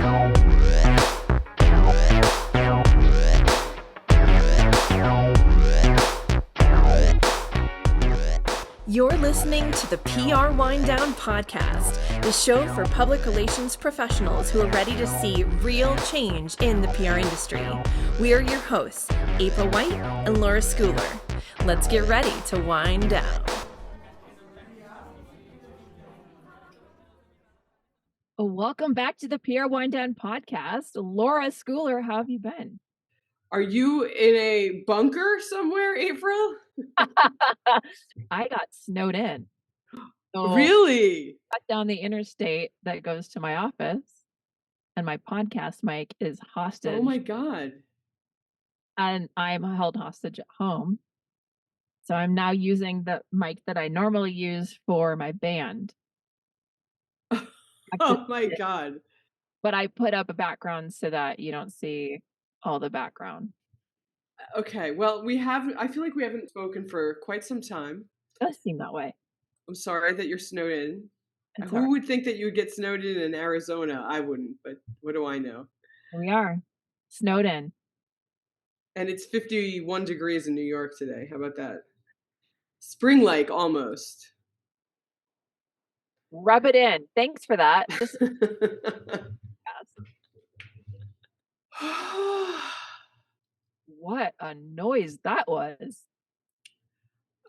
You're listening to the PR Wind Down Podcast, the show for public relations professionals who are ready to see real change in the PR industry. We are your hosts, April White and Laura Schooler. Let's get ready to wind down. Welcome back to the PR Wind Down Podcast. Laura Schooler, how have you been? Are you in a bunker somewhere, April? I got snowed in. So really? I got down the interstate that goes to my office, and my podcast mic is hostage. Oh my God. And I'm held hostage at home. So I'm now using the mic that I normally use for my band. Oh my God. But I put up a background so that you don't see all the background. Okay, well, I feel like we haven't spoken for quite some time. It does seem that way. I'm sorry that you're snowed in. It's Who would think that you would get snowed in Arizona? I wouldn't, but what do I know? Here we are, snowed in. And it's 51 degrees in New York today. How about that? Spring-like almost. Rub it in. Thanks for that. What a noise that was.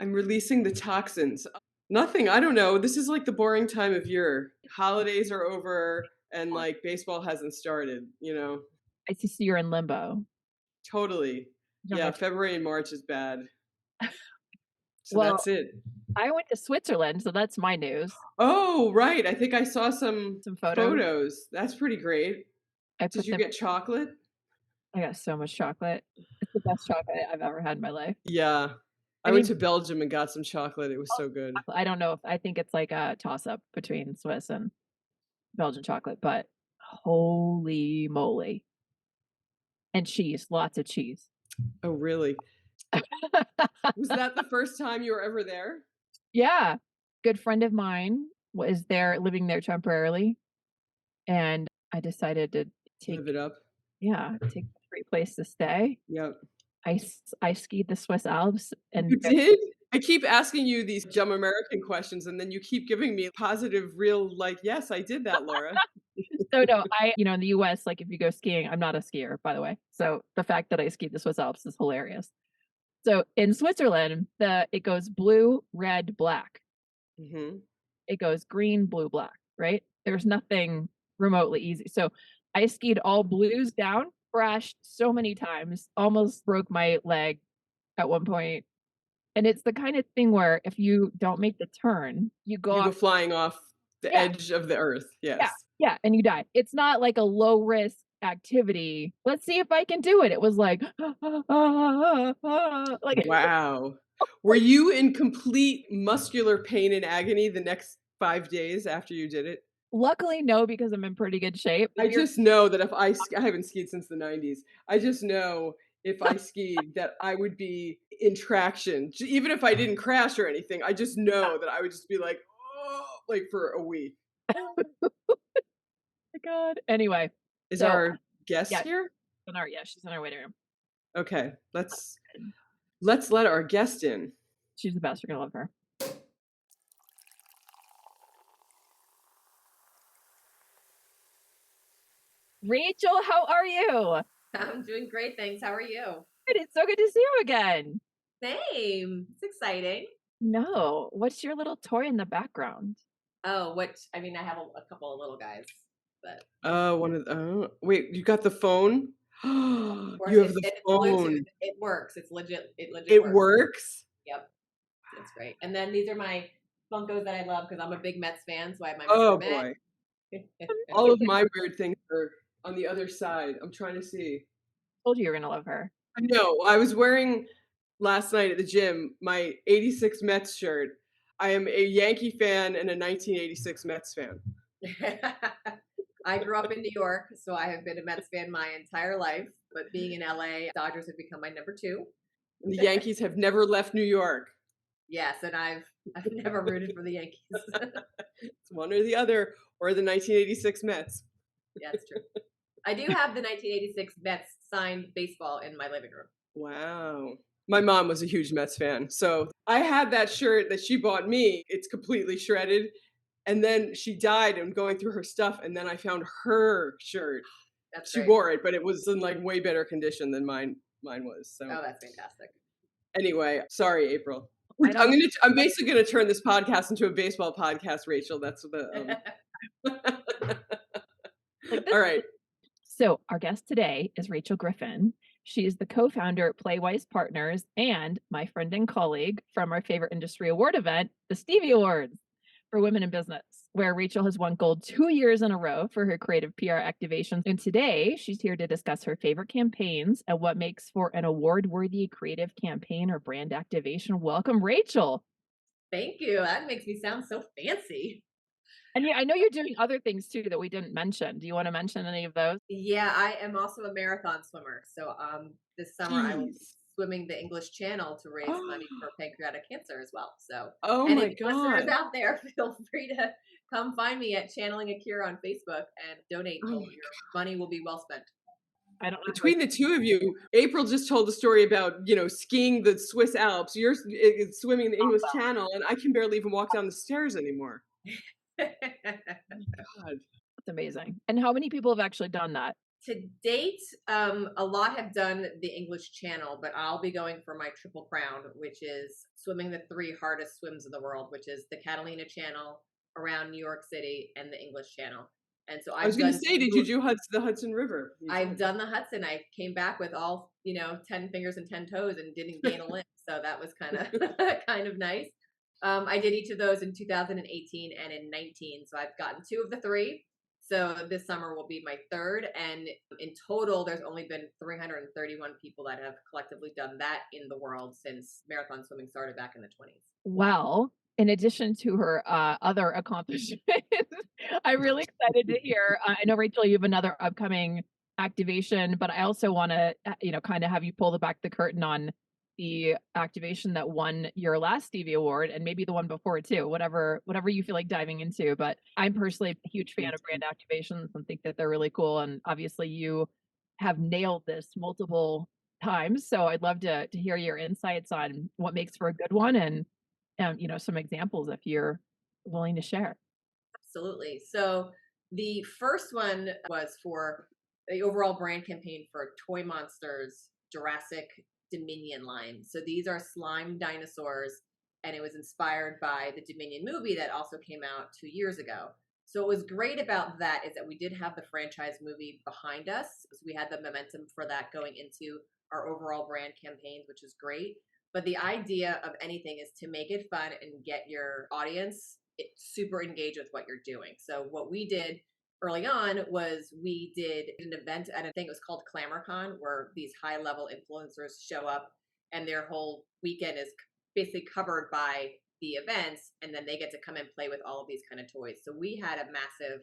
I'm releasing the toxins. Nothing. I don't know. This is like the boring time of year. Holidays are over and like baseball hasn't started, you know? I see you're in limbo. Totally. Yeah, February and March is bad. So well, that's it. I went to Switzerland, so that's my news. Oh, right. I think I saw some photos. That's pretty great. Did you get chocolate? I got so much chocolate. It's the best chocolate I've ever had in my life. Yeah. I went to Belgium and got some chocolate. It was so good. I don't know I think it's like a toss-up between Swiss and Belgian chocolate, but holy moly. And cheese, lots of cheese. Oh, really? Was that the first time you were ever there? Yeah. Good friend of mine was there, living there temporarily. And I decided to live it up. Yeah, take a great place to stay. Yep. I skied the Swiss Alps. And you did? I keep asking you these dumb American questions, and then you keep giving me positive, real, like, yes, I did that, Laura. So no, in the US, like if you go skiing, I'm not a skier, by the way. So the fact that I skied the Swiss Alps is hilarious. So in Switzerland, it goes blue, red, black. Mm-hmm. It goes green, blue, black, right? There's nothing remotely easy. So I skied all blues down, crashed so many times, almost broke my leg at one point. And it's the kind of thing where if you don't make the turn, you go flying off the edge of the earth. Yes. Yeah, and you die. It's not like a low risk activity. Let's see if I can do it. It was like, like wow. Were you in complete muscular pain and agony the next 5 days after you did it? Luckily, no, because I'm in pretty good shape. I just know that if I haven't skied since the 90s. I just know if I skied that I would be in traction. Even if I didn't crash or anything, I just know that I would just be like, oh, like for a week. Oh my God. Anyway. Is our guest here? She's in our waiting room. Okay. Let's let our guest in. She's the best. You're going to love her. Rachel, how are you? I'm doing great, thanks. How are you? Good. It's so good to see you again. Same. It's exciting. No. What's your little toy in the background? Oh, I have a couple of little guys, but wait, you got the phone? You have the phone. It works. It's legit. It works? Yep. That's great. And then these are my Funkos that I love because I'm a big Mets fan, so I have my Oh Mr. boy. All of my weird things are on the other side. I'm trying to see. Told you were gonna love her. I know. I was wearing last night at the gym my 86 Mets shirt. I am a Yankee fan and a 1986 Mets fan. I grew up in New York, so I have been a Mets fan my entire life. But being in LA, Dodgers have become my number 2. And the Yankees have never left New York. Yes, and I've never rooted for the Yankees. It's one or the other, or the 1986 Mets. Yeah, it's true. I do have the 1986 Mets signed baseball in my living room. Wow. My mom was a huge Mets fan. So I had that shirt that she bought me. It's completely shredded. And then she died and going through her stuff. And then I found her shirt. That's She great. wore it, but it was in like way better condition than mine was. So Oh, that's fantastic. anyway, sorry, April. I don't I'm basically gonna turn this podcast into a baseball podcast, Rachel. That's the like this. all right. So our guest today is Rachel Griffin. She is the co-founder at PlayWise Partners and my friend and colleague from our favorite industry award event, the Stevie Awards for Women in Business, where Rachel has won gold 2 years in a row for her creative PR activations. And today she's here to discuss her favorite campaigns and what makes for an award-worthy creative campaign or brand activation. Welcome, Rachel. Thank you. That makes me sound so fancy. And yeah, I know you're doing other things too that we didn't mention. Do you want to mention any of those? Yeah, I am also a marathon swimmer. So this summer I will be Jeez. swimming the English Channel to raise money Oh, for pancreatic cancer as well. So oh any my listeners God. out there, feel free to come find me at Channeling a Cure on Facebook and donate. Oh So my your money will be well spent. I don't know. Between the two of you, April just told a story about, skiing the Swiss Alps. You're swimming the English Channel, and I can barely even walk down the stairs anymore. Oh my God. That's amazing. And how many people have actually done that? To date, a lot have done the English Channel, but I'll be going for my triple crown, which is swimming the 3 hardest swims in the world, which is the Catalina Channel around New York City and the English Channel. And so I was going to say, did you do the Hudson River? I've done the Hudson. I came back with all 10 fingers and 10 toes and didn't gain a limb, so that was kind of nice. I did each of those in 2018 and in 19, so I've gotten 2 of the 3. So this summer will be my 3rd, and in total, there's only been 331 people that have collectively done that in the world since marathon swimming started back in the 20s. Well, in addition to her other accomplishments, I'm really excited to hear. I know, Rachel, you have another upcoming activation, but I also want to, kind of have you pull back the curtain on the activation that won your last Stevie Award and maybe the one before too, whatever you feel like diving into. But I'm personally a huge fan of brand activations and think that they're really cool. And obviously you have nailed this multiple times. So I'd love to hear your insights on what makes for a good one and some examples if you're willing to share. Absolutely. So the first one was for the overall brand campaign for ToyMonster's Jurassic Dominion line. So these are slime dinosaurs, and it was inspired by the Dominion movie that also came out 2 years ago. So what was great about that is that we did have the franchise movie behind us. So we had the momentum for that going into our overall brand campaigns, which is great. But the idea of anything is to make it fun and get your audience super engaged with what you're doing. So what we did early on was we did an event, and I think it was called ClamorCon, where these high-level influencers show up and their whole weekend is basically covered by the events, and then they get to come and play with all of these kind of toys. So we had a massive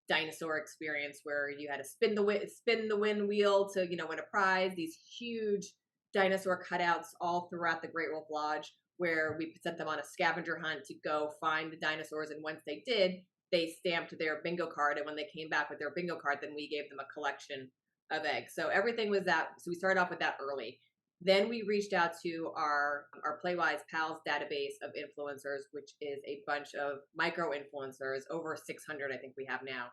dinosaur experience where you had to spin the wind wheel to win a prize. These huge dinosaur cutouts all throughout the Great Wolf Lodge, where we sent them on a scavenger hunt to go find the dinosaurs. And once they did, they stamped their bingo card. And when they came back with their bingo card, then we gave them a collection of eggs. So everything was that. So we started off with that early. Then we reached out to our PlayWise Pals database of influencers, which is a bunch of micro influencers, over 600 I think we have now,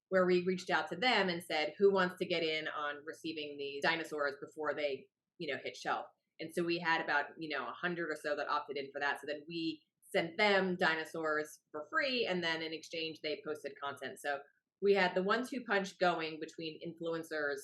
where we reached out to them and said, who wants to get in on receiving these dinosaurs before they, hit shelf? And so we had about, 100 or so that opted in for that. So then we sent them dinosaurs for free, and then in exchange, they posted content. So we had the 1-2 punch going between influencers,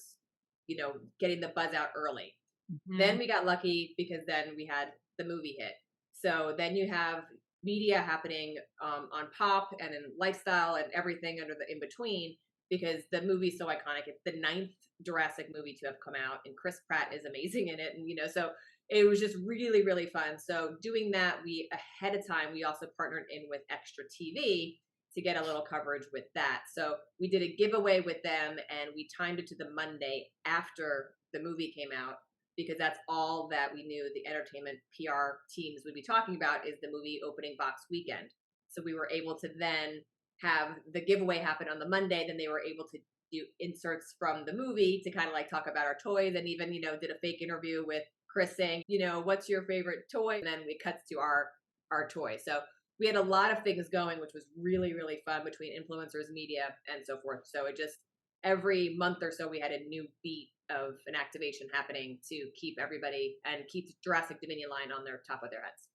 getting the buzz out early. Mm-hmm. Then we got lucky because then we had the movie hit. So then you have media happening on pop and in lifestyle and everything under the in between, because the movie's so iconic. It's the 9th Jurassic movie to have come out, and Chris Pratt is amazing in it. And so it was just really, really fun. So doing that, we ahead of time, we also partnered in with Extra TV to get a little coverage with that. So we did a giveaway with them, and we timed it to the Monday after the movie came out, because that's all that we knew the entertainment PR teams would be talking about is the movie opening box weekend. So we were able to then have the giveaway happen on the Monday. Then they were able to, do inserts from the movie to kind of like talk about our toys, and even, did a fake interview with Chris saying, what's your favorite toy? And then it cuts to our toy. So we had a lot of things going, which was really, really fun between influencers, media, and so forth. So it just, every month or so, we had a new beat of an activation happening to keep everybody and keep Jurassic Dominion line on their top of their heads.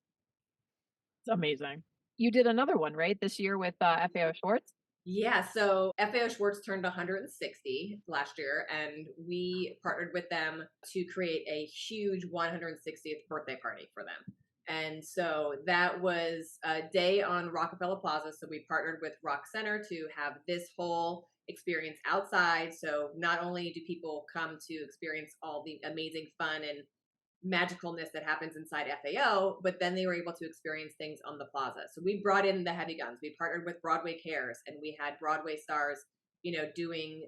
It's amazing. You did another one, right, this year with FAO Schwarz? Yeah, so FAO Schwarz turned 160 last year, and we partnered with them to create a huge 160th birthday party for them. And so that was a day on Rockefeller Plaza. So we partnered with Rock Center to have this whole experience outside. So not only do people come to experience all the amazing fun and magicalness that happens inside FAO, but then they were able to experience things on the plaza. So we brought in the heavy guns. We partnered with Broadway Cares, and we had Broadway stars, doing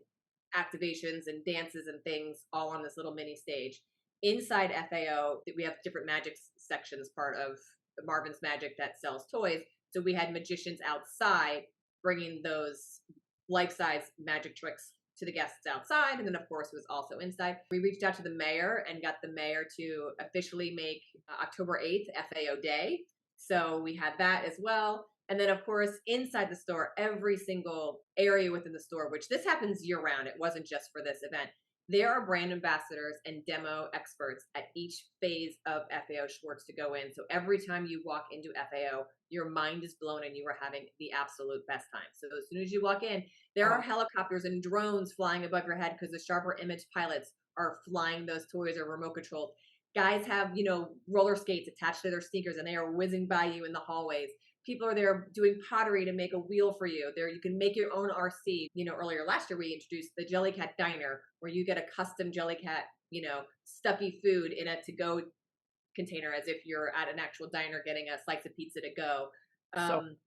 activations and dances and things all on this little mini stage. Inside FAO, we have different magic sections, part of Marvin's Magic that sells toys. So we had magicians outside bringing those life-size magic tricks to the guests outside, and then of course was also inside. We reached out to the mayor and got the mayor to officially make October 8th FAO Day. So we had that as well. And then of course inside the store, every single area within the store, which this happens year round, it wasn't just for this event, there are brand ambassadors and demo experts at each phase of FAO Schwarz to go in. So every time you walk into FAO, your mind is blown and you are having the absolute best time. So as soon as you walk in, there are helicopters and drones flying above your head because the sharper image pilots are flying those toys or remote controlled. Guys have, roller skates attached to their sneakers and they are whizzing by you in the hallways. People are there doing pottery to make a wheel for you. There, you can make your own RC. Earlier last year, we introduced the Jellycat Diner, where you get a custom Jellycat, stuffy food in a to-go container, as if you're at an actual diner getting a slice of pizza to go.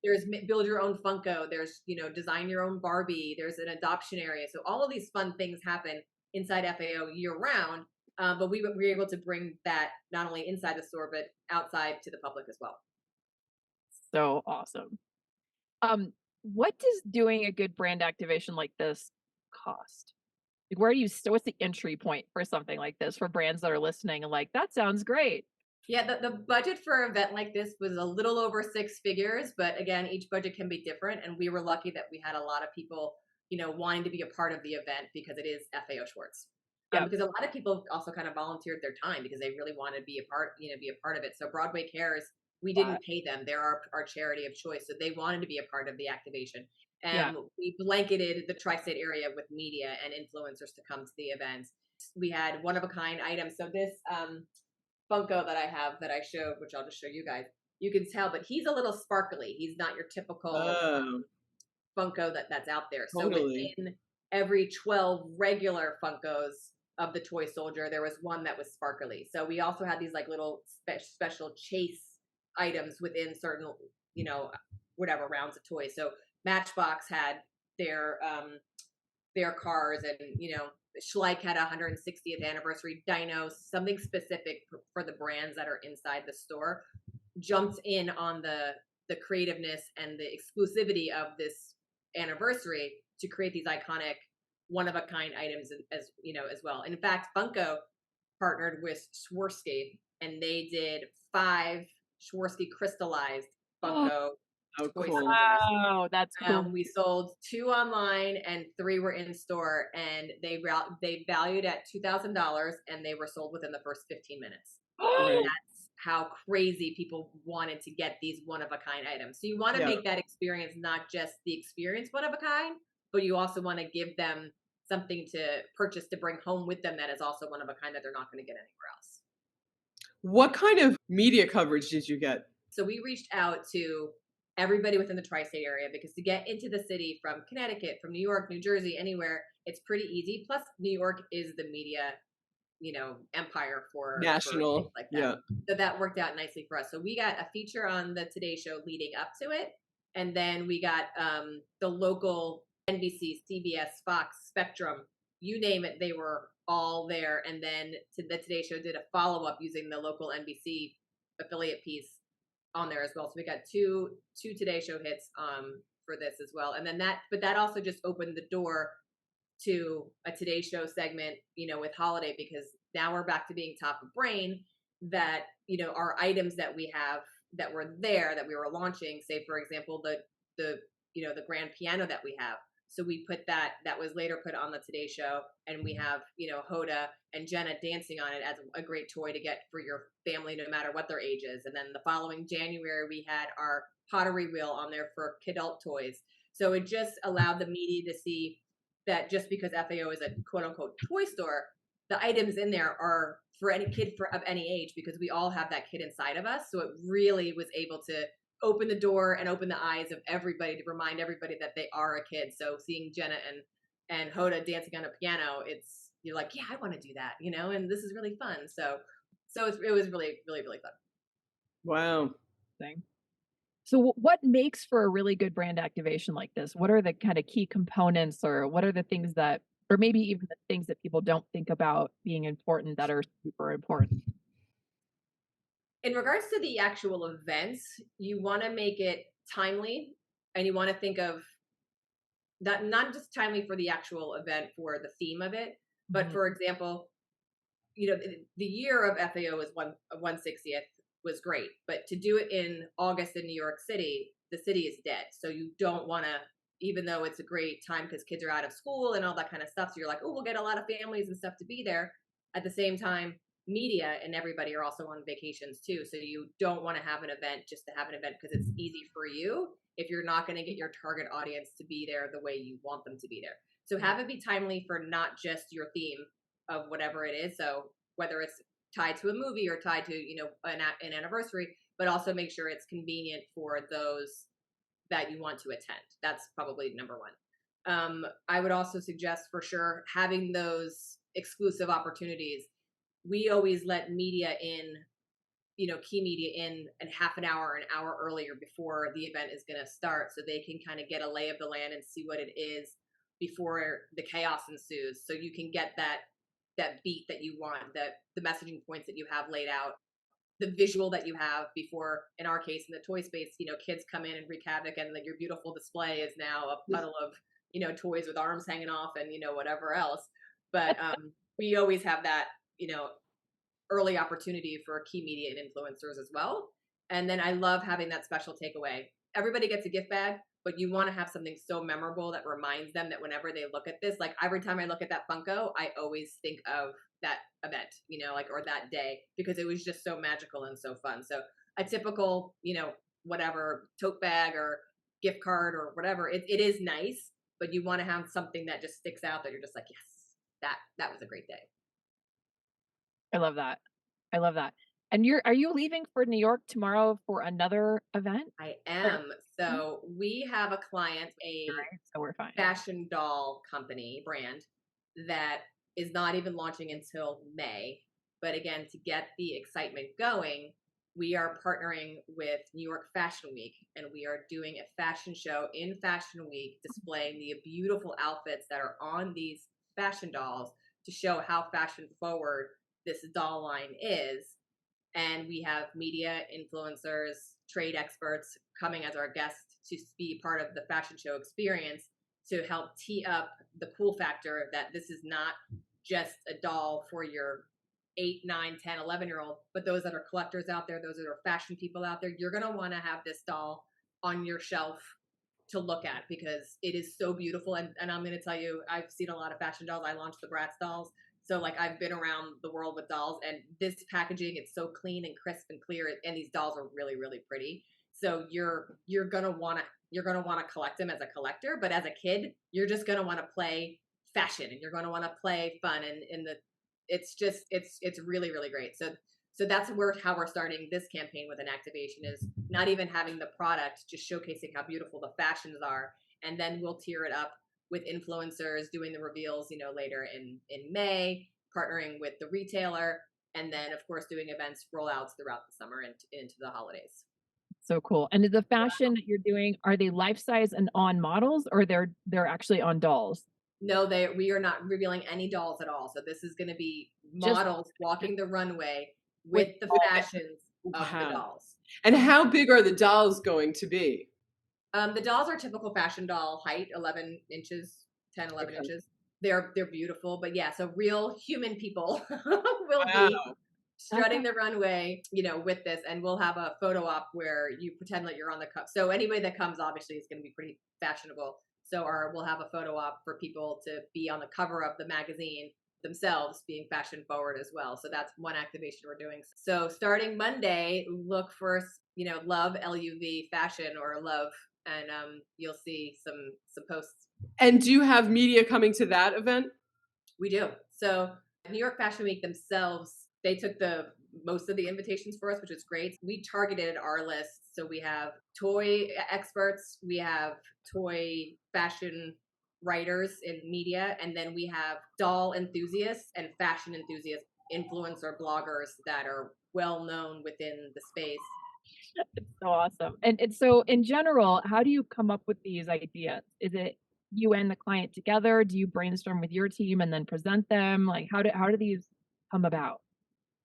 There's build your own Funko. There's, design your own Barbie. There's an adoption area. So all of these fun things happen inside FAO year round. But we were able to bring that not only inside the store, but outside to the public as well. So awesome. What does doing a good brand activation like this cost? Like, where do you what's the entry point for something like this for brands that are listening and like, that sounds great? Yeah, the budget for an event like this was a little over 6 figures, but again, each budget can be different. And we were lucky that we had a lot of people, wanting to be a part of the event because it is FAO Schwarz. Because a lot of people also kind of volunteered their time because they really wanted to be a part of it. So Broadway Cares, we didn't pay them. They're our charity of choice. So they wanted to be a part of the activation. And we blanketed the tri-state area with media and influencers to come to the events. We had one-of-a-kind items. So this Funko that I have that I showed, which I'll just show you guys, you can tell, but he's a little sparkly. He's not your typical Funko that's out there. Totally. So within every 12 regular Funkos of the toy soldier, there was one that was sparkly. So we also had these like little special chase items within certain, whatever rounds of toys. So Matchbox had their cars, and Schleich had a 160th anniversary dino, something specific for the brands that are inside the store. Jumped in on the creativeness and the exclusivity of this anniversary to create these iconic one-of-a-kind items as well. And in fact, Funko partnered with Swarovski, and they did 5 Swarovski crystallized Funko toy soldiers. Wow, that's cool. We sold 2 online and 3 were in store, and they valued at $2,000, and they were sold within the first 15 minutes. Right. That's how crazy people wanted to get these one-of-a-kind items. So you want to make that experience not just the experience one-of-a-kind, but you also want to give them something to purchase to bring home with them that is also one-of-a-kind that they're not going to get anywhere else. What kind of media coverage did you get? So we reached out to everybody within the tri-state area, because to get into the city from Connecticut, from New York, New Jersey, anywhere, it's pretty easy. Plus, New York is the media, empire for national, things like that. So that worked out nicely for us. So we got a feature on the Today Show leading up to it, and then we got the local NBC, CBS, Fox, Spectrum, you name it, they were all there. And then the Today Show did a follow-up using the local NBC affiliate piece on there as well. So we got two Today Show hits for this as well. And then that also just opened the door to a Today Show segment, with holiday, because now we're back to being top of brain, that, our items that we have that were there, that we were launching, say, for example, the grand piano that we have. So we put that was later put on the Today Show, and we have, Hoda and Jenna dancing on it as a great toy to get for your family, no matter what their age is. And then the following January, we had our pottery wheel on there for kidult toys. So it just allowed the media to see that just because FAO is a quote unquote toy store, the items in there are for any kid of any age, because we all have that kid inside of us. So it really was able to open the door and open the eyes of everybody, to remind everybody that they are a kid. So seeing Jenna and Hoda dancing on a piano, you're like, yeah, I want to do that, and this is really fun. So it was really, really, really fun. Wow. Thing. So what makes for a really good brand activation like this? What are the kind of key components, or what are the things that, or maybe even the things that people don't think about being important that are super important? In regards to the actual events, you want to make it timely, and you want to think of that not just timely for the actual event, for the theme of it, but for example, the year of FAO is 160th was great, but to do it in August in New York City, the city is dead. So you don't want to, even though it's a great time because kids are out of school and all that kind of stuff. So you're like, oh, we'll get a lot of families and stuff to be there. At the same time, media and everybody are also on vacations too. So you don't want to have an event just to have an event because it's easy for you, if you're not going to get your target audience to be there the way you want them to be there. So have it be timely for not just your theme of whatever it is. So whether it's tied to a movie or tied to, an anniversary, but also make sure it's convenient for those that you want to attend. That's probably number one. I would also suggest for sure having those exclusive opportunities. We always let media in, key media in half an hour earlier before the event is going to start, so they can kind of get a lay of the land and see what it is before the chaos ensues. So you can get that beat that you want, the messaging points that you have laid out, the visual that you have before, in our case, in the toy space, kids come in and wreak havoc, and your beautiful display is now a puddle of, toys with arms hanging off and, whatever else. But we always have that, early opportunity for key media and influencers as well. And then I love having that special takeaway. Everybody gets a gift bag, but you want to have something so memorable that reminds them that whenever they look at this, like every time I look at that Funko, I always think of that event, or that day, because it was just so magical and so fun. So a typical, whatever tote bag or gift card or whatever, it is nice, but you want to have something that just sticks out that you're just like, yes, that was a great day. I love that. I love that. And are you leaving for New York tomorrow for another event? I am. So we have a client, So we're fine. fashion doll company brand that is not even launching until May. But again, to get the excitement going, we are partnering with New York Fashion Week, and we are doing a fashion show in Fashion Week, displaying the beautiful outfits that are on these fashion dolls to show how fashion forward this doll line is. And we have media, influencers, trade experts coming as our guests to be part of the fashion show experience, to help tee up the cool factor that this is not just a doll for your 8, 9, 10, 11-year-old, but those that are collectors out there, those that are fashion people out there, you're going to want to have this doll on your shelf to look at, because it is so beautiful. And I'm going to tell you, I've seen a lot of fashion dolls. I launched the Bratz dolls. So I've been around the world with dolls, and this packaging, it's so clean and crisp and clear, and these dolls are really, really pretty. So you're gonna wanna collect them as a collector, but as a kid, you're just gonna want to play fashion, and you're gonna want to play fun, and it's really, really great. So that's how we're starting this campaign with an activation, is not even having the product, just showcasing how beautiful the fashions are, and then we'll tier it up with influencers doing the reveals, later in May, partnering with the retailer, and then of course doing events, rollouts throughout the summer and into the holidays. So cool. And the fashion that you're doing, are they life size and on models, or they're actually on dolls? No, we are not revealing any dolls at all. So this is going to be models walking the runway with the fashions of the dolls. And how big are the dolls going to be? The dolls are typical fashion doll height, 11 inches, 10, 11 inches. They're beautiful, but yeah, so real human people will be Wow. strutting the runway, with this, and we'll have a photo op where you pretend that you're on the cover. So anybody that comes obviously is going to be pretty fashionable. So we'll have a photo op for people to be on the cover of the magazine themselves, being fashion forward as well. So that's one activation we're doing. So starting Monday, look for love LUV fashion or love, and you'll see some posts. And do you have media coming to that event? We do. So New York Fashion Week themselves, they took most of the invitations for us, which is great. We targeted our list. So we have toy experts, we have toy fashion writers in media, and then we have doll enthusiasts and fashion enthusiasts, influencer bloggers that are well known within the space. It's so awesome. And so in general, how do you come up with these ideas? Is it you and the client together? Do you brainstorm with your team and then present them? Like how do these come about?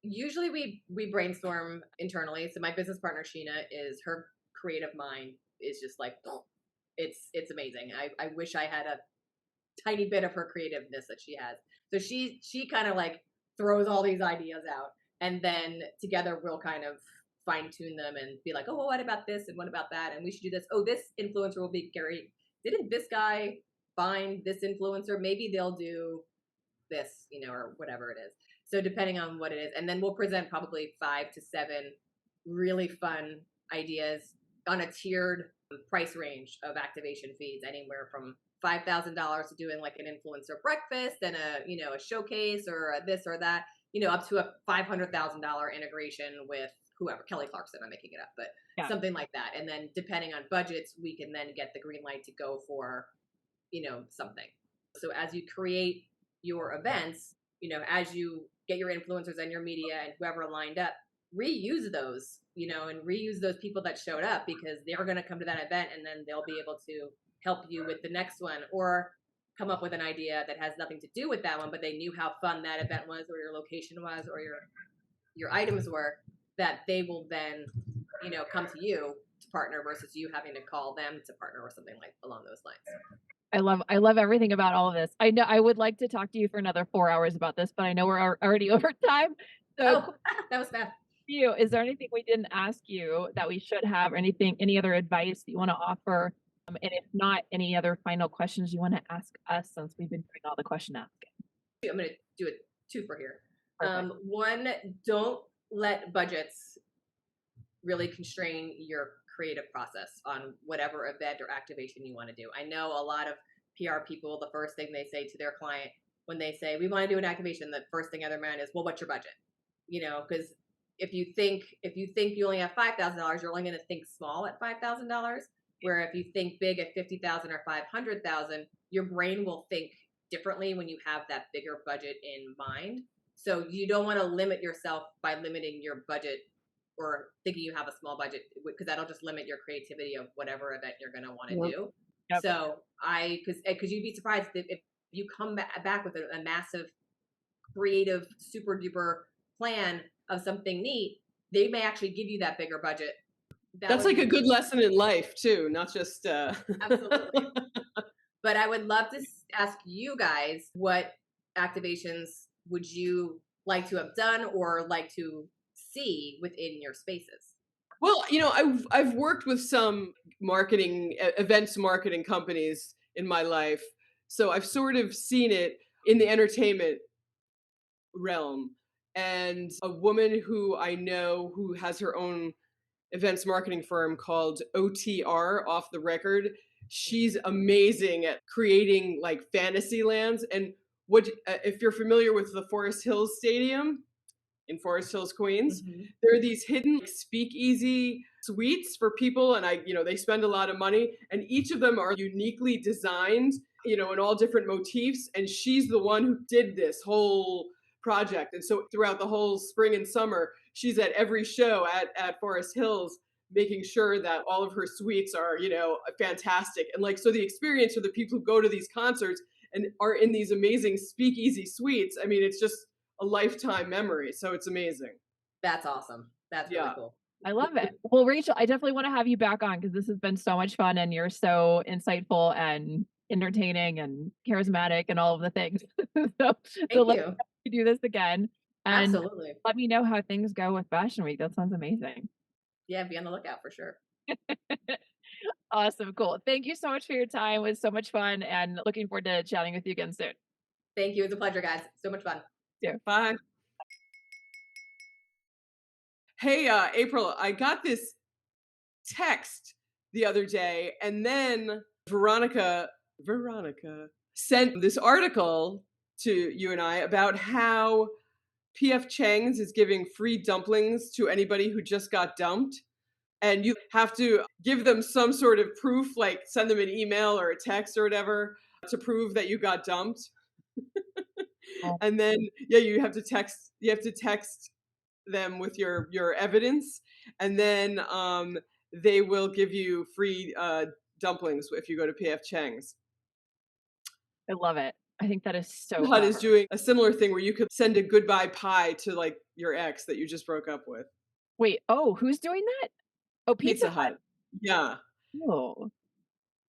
Usually we brainstorm internally. So my business partner Sheena, is her creative mind is just like it's amazing. I wish I had a tiny bit of her creativeness that she has. So she kind of like throws all these ideas out, and then together we'll kind of fine tune them and be like, oh, well, what about this and what about that, and we should do this. Oh, this influencer will be Gary. Didn't this guy find this influencer? Maybe they'll do this, or whatever it is. So depending on what it is, and then we'll present probably 5 to 7 really fun ideas on a tiered price range of activation fees, anywhere from $5,000 to doing like an influencer breakfast and a showcase or this or that, up to a $500,000 integration with whoever, Kelly Clarkson, I'm making it up, but Yeah. something like that. And then depending on budgets, we can then get the green light to go for, something. So as you create your events, as you get your influencers and your media and whoever lined up, reuse those, and reuse those people that showed up, because they're going to come to that event and then they'll be able to help you with the next one, or come up with an idea that has nothing to do with that one, but they knew how fun that event was, or your location was, or your items were, that they will then, come to you to partner versus you having to call them to partner or something like along those lines. I love everything about all of this. I know I would like to talk to you for another 4 hours about this, but I know we're already over time. So that was fast. is there anything we didn't ask you that we should have, or any other advice that you want to offer? And if not, any other final questions you want to ask us, since we've been doing all the question asking? I'm going to do a twofer here. Perfect. One, don't let budgets really constrain your creative process on whatever event or activation you want to do. I know a lot of PR people, the first thing they say to their client when they say, we want to do an activation, the first thing on their mind is, well, what's your budget? Because if you think you only have $5,000, you're only going to think small at $5,000. Where if you think big at 50,000 or 500,000, your brain will think differently when you have that bigger budget in mind. So you don't want to limit yourself by limiting your budget or thinking you have a small budget, because that'll just limit your creativity of whatever event you're going to want to do. Yep. So because you'd be surprised if you come back with a massive creative super duper plan of something neat, they may actually give you that bigger budget. That's like a good lesson in life too, not just Absolutely. But I would love to ask you guys, what activations would you like to have done or like to see within your spaces? Well, I've worked with some events marketing companies in my life, so I've sort of seen it in the entertainment realm. And a woman who I know who has her own events marketing firm called OTR, Off the Record. She's amazing at creating like fantasy lands. And if you're familiar with the Forest Hills Stadium in Forest Hills, Queens, there are these hidden speakeasy suites for people, and they spend a lot of money, and each of them are uniquely designed, in all different motifs. And she's the one who did this whole project. And so throughout the whole spring and summer, she's at every show at Forest Hills, making sure that all of her suites are, fantastic. And so the experience for the people who go to these concerts and are in these amazing speakeasy suites, I mean, it's just a lifetime memory. So it's amazing. That's awesome. That's really cool. I love it. Well, Rachel, I definitely want to have you back on, because this has been so much fun and you're so insightful and entertaining and charismatic and all of the things. So, Thank let's you. do this again and Absolutely. let me know how things go with Fashion Week. That sounds amazing. Yeah, be on the lookout for sure. Awesome. Cool. Thank you so much for your time. It was so much fun and looking forward to chatting with you again soon. Thank you. It's a pleasure, guys. So much fun. Bye. Hey, April, I got this text the other day, and then Veronica sent this article to you and I about how P.F. Chang's is giving free dumplings to anybody who just got dumped. And you have to give them some sort of proof, like send them an email or a text or whatever to prove that you got dumped. Oh, And then, yeah, you have to text them with your evidence, and then they will give you free dumplings if you go to P.F. Chang's. I love it. I think that is so Hut is clever. doing a similar thing where you could send a goodbye pie to like your ex that you just broke up with. Wait, oh, who's doing that? Oh, Pizza Pizza Hut. Hut. Yeah. Oh,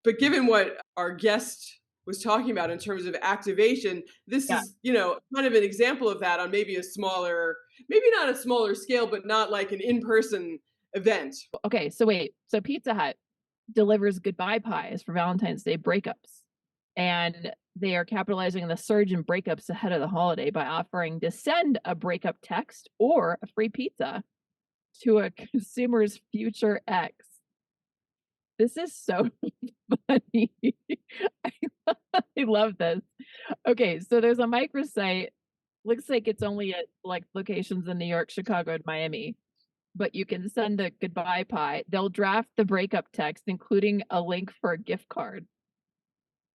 But given what our guest was talking about in terms of activation, this yeah. is, kind of an example of that on maybe a smaller, maybe not a smaller scale, but not like an in-person event. Okay, so wait. So Pizza Hut delivers goodbye pies for Valentine's Day breakups. And they are capitalizing on the surge in breakups ahead of the holiday by offering to send a breakup text or a free pizza to a consumer's future ex. This is so funny. I, I love this. Okay, so there's a microsite. Looks like it's only at like locations in New York, Chicago, and Miami. But you can send a goodbye pie. They'll draft the breakup text, including a link for a gift card.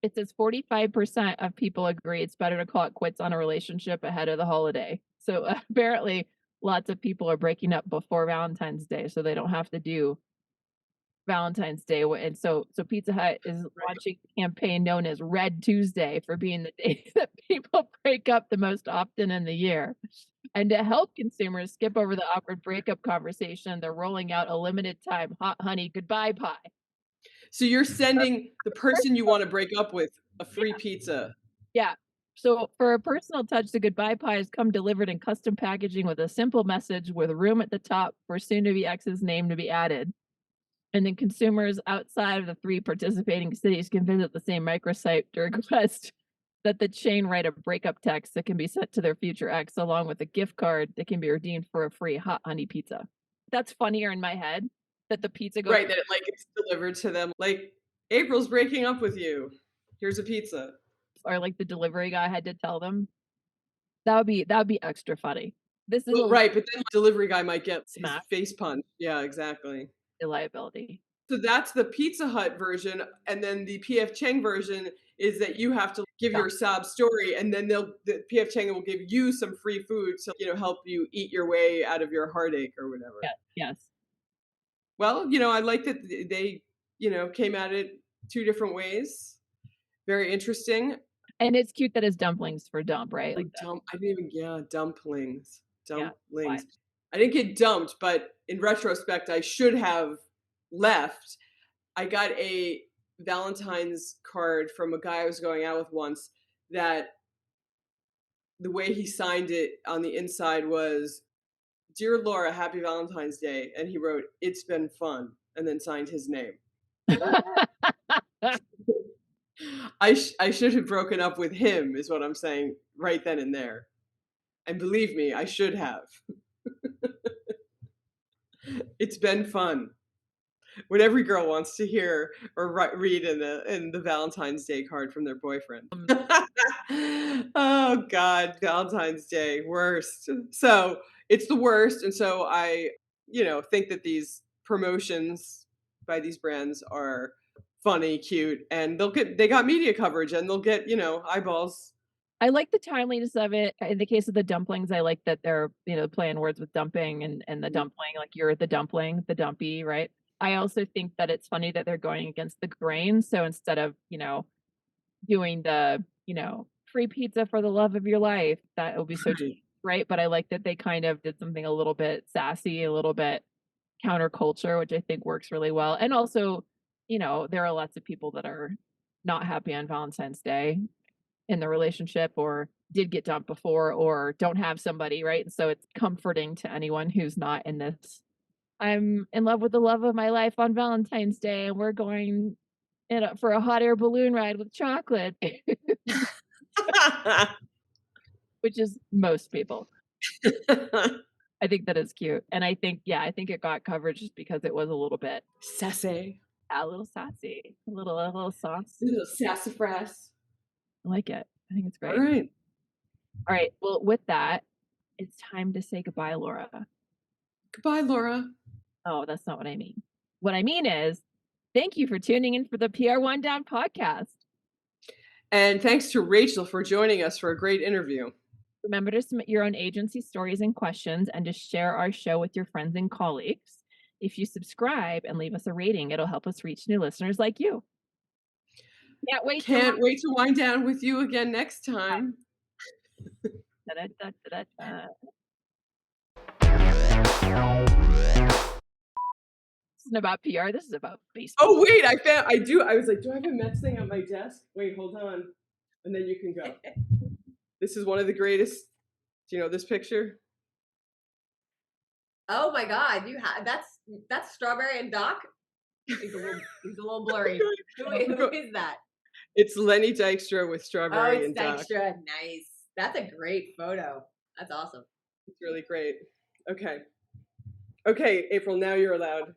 It says 45% of people agree it's better to call it quits on a relationship ahead of the holiday. So apparently, lots of people are breaking up before Valentine's Day, so they don't have to do Valentine's Day. And so Pizza Hut is launching a campaign known as Red Tuesday for being the day that people break up the most often in the year. And to help consumers skip over the awkward breakup conversation, they're rolling out a limited time hot honey goodbye pie. So you're sending the person you want to break up with a free pizza. Yeah. So for a personal touch, the goodbye pies come delivered in custom packaging with a simple message with room at the top for soon-to-be ex's name to be added. And then consumers outside of the 3 participating cities can visit the same microsite to request that the chain write a breakup text that can be sent to their future ex, along with a gift card that can be redeemed for a free hot honey pizza. That's funnier in my head that the pizza goes Right, that like it's delivered to them. Like, April's breaking up with you. Here's a pizza. or like the delivery guy had to tell them. That would be extra funny. This is Well, a right, but then the delivery guy might get his smack face punched. Yeah, exactly. liability. So that's the Pizza Hut version, and then the PF Chang version is that you have to give Yeah. your sob story, and then the PF Chang will give you some free food to help you eat your way out of your heartache or whatever. Yeah. Yes. Well, I like that they came at it 2 different ways. Very interesting. And it's cute that it's dumplings for dump, right? Like I didn't even, yeah, dumplings. Yeah, Dumplings. I didn't get dumped, but in retrospect, I should have left. I got a Valentine's card from a guy I was going out with once that the way he signed it on the inside was, "Dear Laura, happy Valentine's Day." And he wrote, "It's been fun," and then signed his name. I should have broken up with him, is what I'm saying right then and there. And believe me, I should have. It's been fun. What every girl wants to hear or read in the Valentine's Day card from their boyfriend. Oh God, Valentine's Day, worst. So it's the worst, and so I, think that these promotions by these brands are funny, cute, and they got media coverage, and they'll get eyeballs. I like the timeliness of it. In the case of the dumplings, I like that they're, playing words with dumping and the dumpling, like you're the dumpling, the dumpy, right? I also think that it's funny that they're going against the grain. So instead of, doing the, free pizza for the love of your life, that would be so cheap, right? But I like that they kind of did something a little bit sassy, a little bit counterculture, which I think works really well. And also, there are lots of people that are not happy on Valentine's Day in the relationship, or did get dumped before, or don't have somebody, right? And so it's comforting to anyone who's not in this, I'm in love with the love of my life on Valentine's Day, and we're going for a hot air balloon ride with chocolate, which is most people. I think that is cute. And I think, yeah, I think it got coverage just because it was a little bit Sassy. a little sassy, a little sauce. A little sassafras. I like it. I think it's great. All right. All right. Well, with that, it's time to say goodbye, Laura. Goodbye, Laura. Oh, that's not what I mean. What I mean is, thank you for tuning in for the PR One Down podcast. And thanks to Rachel for joining us for a great interview. Remember to submit your own agency stories and questions, and to share our show with your friends and colleagues. If you subscribe and leave us a rating, it'll help us reach new listeners like you. Can't wait to wind down with you again next time. This isn't about PR. This is about baseball. Oh wait, I was like, do I have a Mets thing on my desk? Wait, hold on. And then you can go. This is one of the greatest. Do you know this picture? Oh my God, that's Strawberry and Doc. He's a little blurry. Who is that? It's Lenny Dykstra with Strawberry and Doc. Dykstra. Nice. That's a great photo. That's awesome. It's really great. Okay, April, now you're allowed.